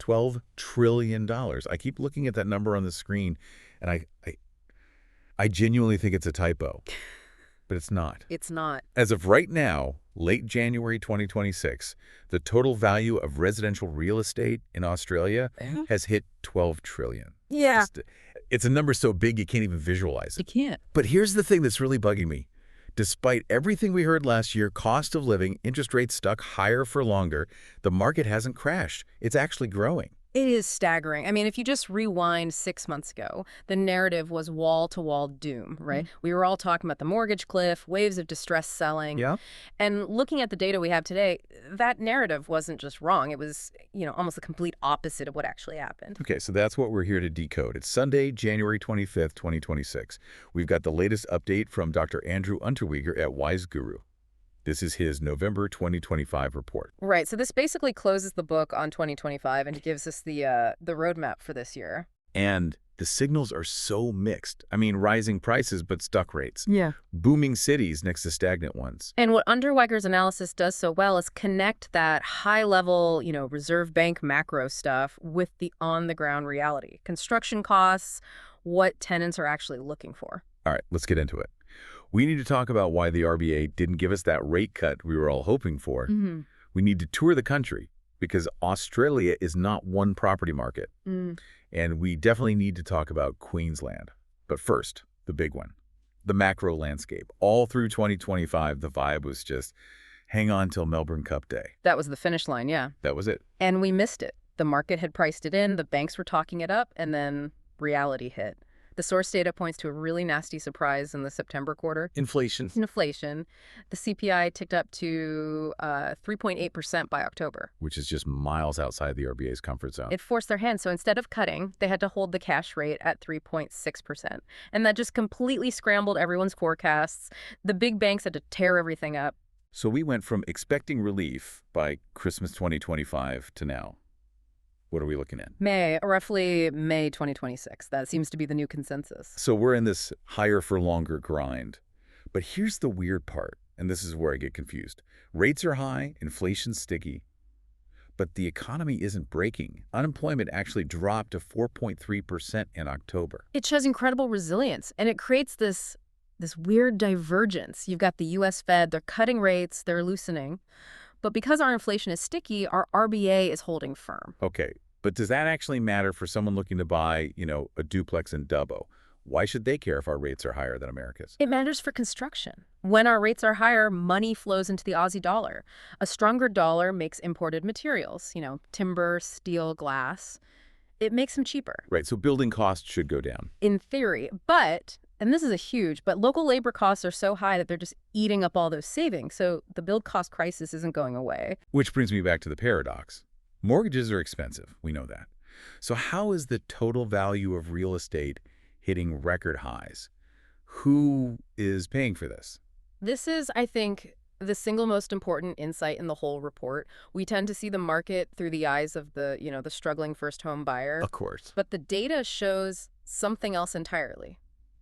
$12 trillion. I keep looking at that number on the screen, and I genuinely think it's a typo, but it's not. It's not. As of right now, late January 2026, the total value of residential real estate in Australia has hit $12 trillion. Yeah. It's a number so big you can't even visualize it. You can't. But here's the thing that's really bugging me. Despite everything we heard last year, cost of living, interest rates stuck higher for longer, the market hasn't crashed. It's actually growing. It is staggering. I mean, if you just rewind 6 months ago, the narrative was wall-to-wall doom, right? We were all talking about the mortgage cliff, waves of distressed selling. Yeah. And looking at the data we have today, that narrative wasn't just wrong. It was, almost the complete opposite of what actually happened. Okay, so that's what we're here to decode. It's Sunday, January 25th, 2026. We've got the latest update from Dr. Andrew Unterweger at Wise Guru. This is his November 2025 report. Right. So this basically closes the book on 2025 and gives us the roadmap for this year. And the signals are so mixed. I mean, rising prices, but stuck rates. Yeah. Booming cities next to stagnant ones. And what Unterweger's analysis does so well is connect that high-level, Reserve Bank macro stuff with the on-the-ground reality. Construction costs, what tenants are actually looking for. All right, let's get into it. We need to talk about why the RBA didn't give us that rate cut we were all hoping for. We need to tour the country because Australia is not one property market. And we definitely need to talk about Queensland. But first, the big one, the macro landscape. All through 2025, the vibe was just hang on till Melbourne Cup Day. That was the finish line, yeah. That was it. And we missed it. The market had priced it in, the banks were talking it up, and then reality hit. The source data points to a really nasty surprise in the September quarter. Inflation. The CPI ticked up to 3.8% by October. Which is just miles outside the RBA's comfort zone. It forced their hand. So instead of cutting, they had to hold the cash rate at 3.6%. And that just completely scrambled everyone's forecasts. The big banks had to tear everything up. So we went from expecting relief by Christmas 2025 to now. What are we looking at? Roughly May 2026. That seems to be the new consensus. So we're in this higher for longer grind. But here's the weird part, and this is where I get confused. Rates are high, inflation's sticky, but the economy isn't breaking. Unemployment actually dropped to 4.3% in October. It shows incredible resilience, and it creates this weird divergence. You've got the U.S. Fed, they're cutting rates, they're loosening. But because our inflation is sticky, our RBA is holding firm. Okay, but does that actually matter for someone looking to buy, a duplex in Dubbo? Why should they care if our rates are higher than America's? It matters for construction. When our rates are higher, money flows into the Aussie dollar. A stronger dollar makes imported materials, timber, steel, glass. It makes them cheaper. Right, so building costs should go down. In theory, but... and this is but local labor costs are so high that they're just eating up all those savings. So the build cost crisis isn't going away. Which brings me back to the paradox. Mortgages are expensive. We know that. So how is the total value of real estate hitting record highs? Who is paying for this? This is, I think, the single most important insight in the whole report. We tend to see the market through the eyes of the struggling first home buyer. Of course. But the data shows something else entirely.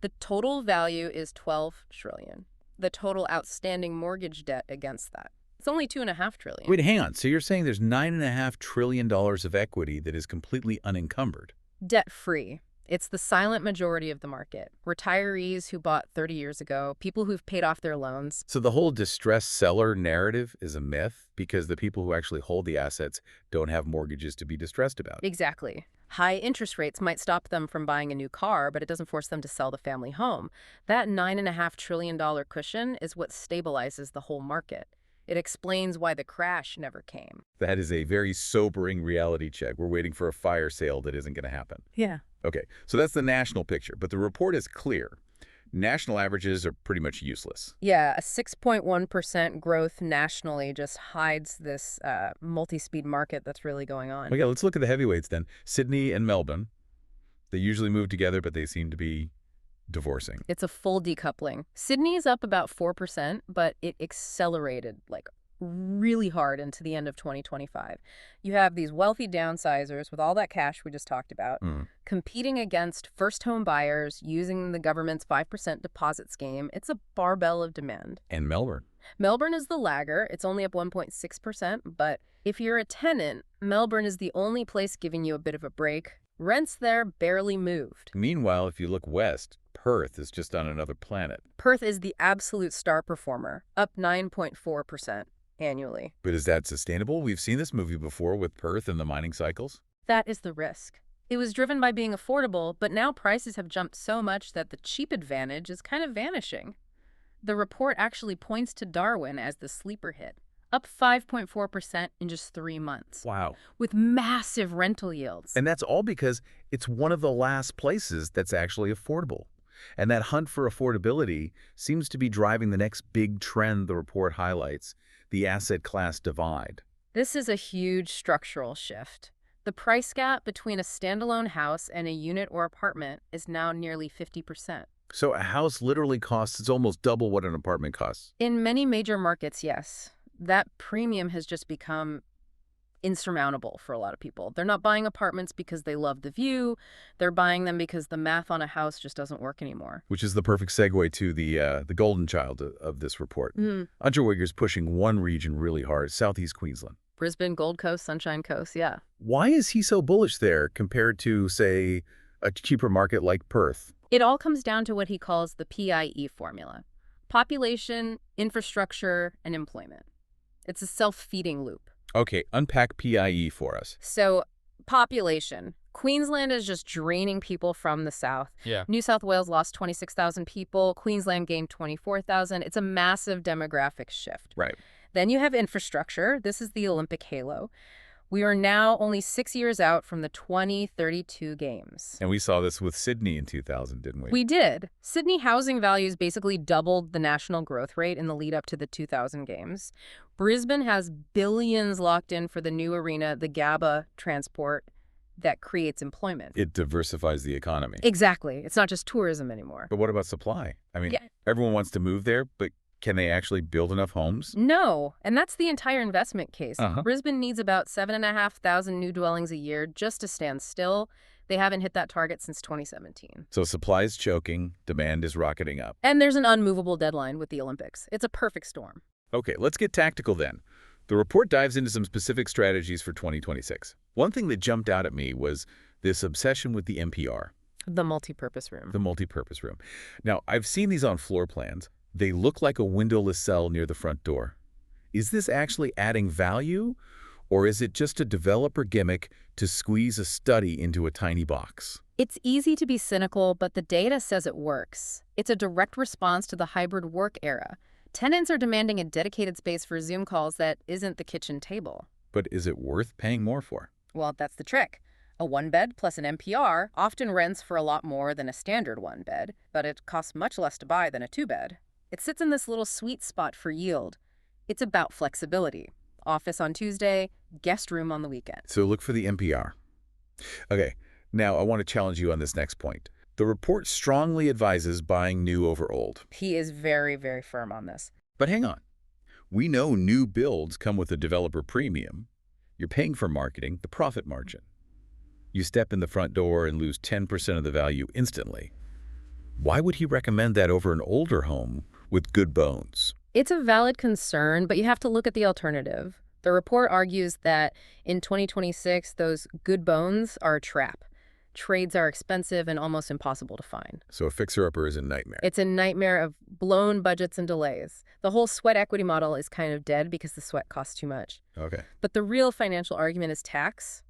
The total value is $12 trillion. The total outstanding mortgage debt against that, it's only $2.5 trillion. Wait, hang on. So you're saying there's $9.5 trillion of equity that is completely unencumbered? Debt-free. It's the silent majority of the market. Retirees who bought 30 years ago, people who've paid off their loans. So the whole distressed seller narrative is a myth because the people who actually hold the assets don't have mortgages to be distressed about. Exactly. High interest rates might stop them from buying a new car, but it doesn't force them to sell the family home. That $9.5 trillion cushion is what stabilizes the whole market. It explains why the crash never came. That is a very sobering reality check. We're waiting for a fire sale that isn't going to happen. Yeah. Okay, so that's the national picture, but the report is clear. National averages are pretty much useless. Yeah, a 6.1% growth nationally just hides this multi-speed market that's really going on. Okay, let's look at the heavyweights then. Sydney and Melbourne, they usually move together, but they seem to be divorcing. It's a full decoupling. Sydney is up about 4%, but it accelerated really hard into the end of 2025. You have these wealthy downsizers with all that cash we just talked about competing against first home buyers using the government's 5% deposit scheme. It's a barbell of demand. And Melbourne. Melbourne is the lagger. It's only up 1.6%, but if you're a tenant, Melbourne is the only place giving you a bit of a break. Rents there barely moved. Meanwhile, if you look west, Perth is just on another planet. Perth is the absolute star performer, up 9.4% annually. But is that sustainable? We've seen this movie before with Perth and the mining cycles. That is the risk. It was driven by being affordable, but now prices have jumped so much that the cheap advantage is kind of vanishing. The report actually points to Darwin as the sleeper hit, up 5.4% in just 3 months. Wow. With massive rental yields. And that's all because it's one of the last places that's actually affordable. And that hunt for affordability seems to be driving the next big trend the report highlights, the asset class divide. This is a huge structural shift. The price gap between a standalone house and a unit or apartment is now nearly 50%. So a house literally costs, it's almost double what an apartment costs. In many major markets, yes. That premium has just become insurmountable for a lot of people. They're not buying apartments because they love the view. They're buying them because the math on a house just doesn't work anymore. Which is the perfect segue to the golden child of this report. Unterweger's pushing one region really hard, Southeast Queensland. Brisbane, Gold Coast, Sunshine Coast, yeah. Why is he so bullish there compared to, say, a cheaper market like Perth? It all comes down to what he calls the PIE formula. Population, infrastructure, and employment. It's a self-feeding loop. Okay, unpack PIE for us. So, population. Queensland is just draining people from the south. Yeah. New South Wales lost 26,000 people. Queensland gained 24,000. It's a massive demographic shift. Right. Then you have infrastructure. This is the Olympic halo. We are now only 6 years out from the 2032 games. And we saw this with Sydney in 2000, didn't we? We did. Sydney housing values basically doubled the national growth rate in the lead up to the 2000 games. Brisbane has billions locked in for the new arena, the GABA transport that creates employment. It diversifies the economy. Exactly. It's not just tourism anymore. But what about supply? I mean, Yeah. Everyone wants to move there, but can they actually build enough homes? No, and that's the entire investment case. Brisbane needs about 7,500 new dwellings a year just to stand still. They haven't hit that target since 2017. So supply is choking, demand is rocketing up. And there's an unmovable deadline with the Olympics. It's a perfect storm. Okay, let's get tactical then. The report dives into some specific strategies for 2026. One thing that jumped out at me was this obsession with the MPR. The multipurpose room. The multipurpose room. Now, I've seen these on floor plans. They look like a windowless cell near the front door. Is this actually adding value, or is it just a developer gimmick to squeeze a study into a tiny box? It's easy to be cynical, but the data says it works. It's a direct response to the hybrid work era. Tenants are demanding a dedicated space for Zoom calls that isn't the kitchen table. But is it worth paying more for? Well, that's the trick. A one-bed plus an MPR often rents for a lot more than a standard one-bed, but it costs much less to buy than a two-bed. It sits in this little sweet spot for yield. It's about flexibility. Office on Tuesday, guest room on the weekend. So look for the MPR. Okay, now I want to challenge you on this next point. The report strongly advises buying new over old. He is very, very firm on this. But hang on. We know new builds come with a developer premium. You're paying for marketing, the profit margin. You step in the front door and lose 10% of the value instantly. Why would he recommend that over an older home with good bones? It's a valid concern, but you have to look at the alternative. The report argues that in 2026, those good bones are a trap. Trades are expensive and almost impossible to find. So a fixer-upper is a nightmare. It's a nightmare of blown budgets and delays. The whole sweat equity model is kind of dead because the sweat costs too much. Okay. But the real financial argument is tax,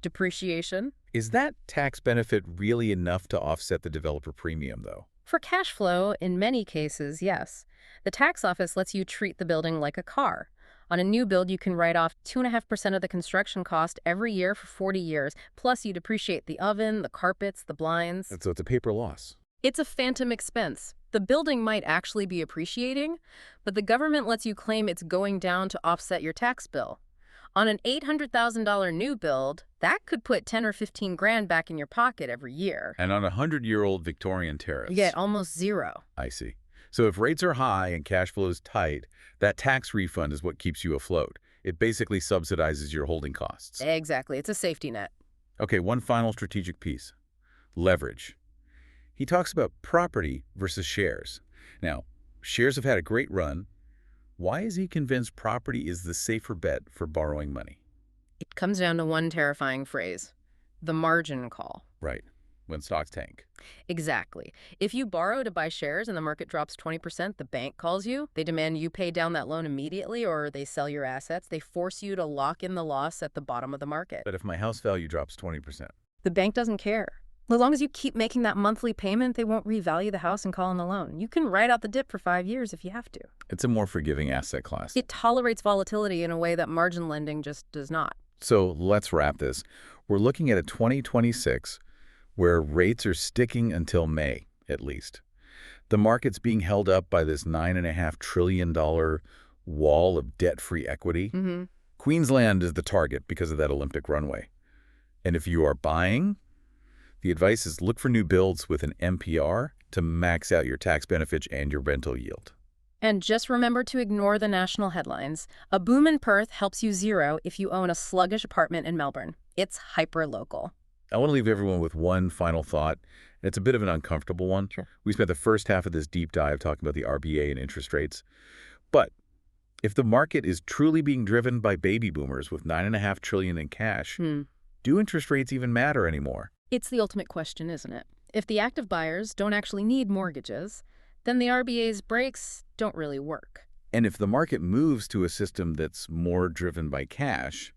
depreciation. Is that tax benefit really enough to offset the developer premium, though? For cash flow, in many cases, yes. The tax office lets you treat the building like a car. On a new build, you can write off 2.5% of the construction cost every year for 40 years. Plus, you depreciate the oven, the carpets, the blinds. And so it's a paper loss. It's a phantom expense. The building might actually be appreciating, but the government lets you claim it's going down to offset your tax bill. On an $800,000 new build, that could put 10 or 15 grand back in your pocket every year. And on a 100-year-old Victorian terrace. You get almost zero. I see. So if rates are high and cash flow is tight, that tax refund is what keeps you afloat. It basically subsidizes your holding costs. Exactly. It's a safety net. Okay, one final strategic piece. Leverage. He talks about property versus shares. Now, shares have had a great run, Why is he convinced property is the safer bet for borrowing money? It comes down to one terrifying phrase: the margin call. Right, when stocks tank. Exactly. If you borrow to buy shares and the market drops 20%, the bank calls you. They demand you pay down that loan immediately, or they sell your assets. They force you to lock in the loss at the bottom of the market. But if my house value drops 20%? The bank doesn't care. As long as you keep making that monthly payment, they won't revalue the house and call in the loan. You can ride out the dip for 5 years if you have to. It's a more forgiving asset class. It tolerates volatility in a way that margin lending just does not. So let's wrap this. We're looking at a 2026 where rates are sticking until May, at least. The market's being held up by this $9.5 trillion wall of debt-free equity. Queensland is the target because of that Olympic runway. And if you are buying, the advice is look for new builds with an MPR to max out your tax benefits and your rental yield. And just remember to ignore the national headlines. A boom in Perth helps you zero if you own a sluggish apartment in Melbourne. It's hyper-local. I want to leave everyone with one final thought, and it's a bit of an uncomfortable one. Sure. We spent the first half of this deep dive talking about the RBA and interest rates. But if the market is truly being driven by baby boomers with $9.5 trillion in cash, do interest rates even matter anymore? It's the ultimate question, isn't it? If the active buyers don't actually need mortgages, then the RBA's brakes don't really work. And if the market moves to a system that's more driven by cash,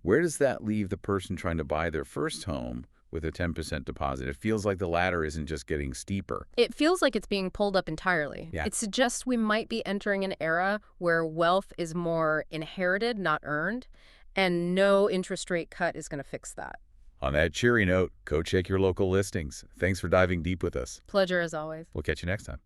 where does that leave the person trying to buy their first home with a 10% deposit? It feels like the ladder isn't just getting steeper. It feels like it's being pulled up entirely. Yeah. It suggests we might be entering an era where wealth is more inherited, not earned, and no interest rate cut is going to fix that. On that cheery note, go check your local listings. Thanks for diving deep with us. Pleasure as always. We'll catch you next time.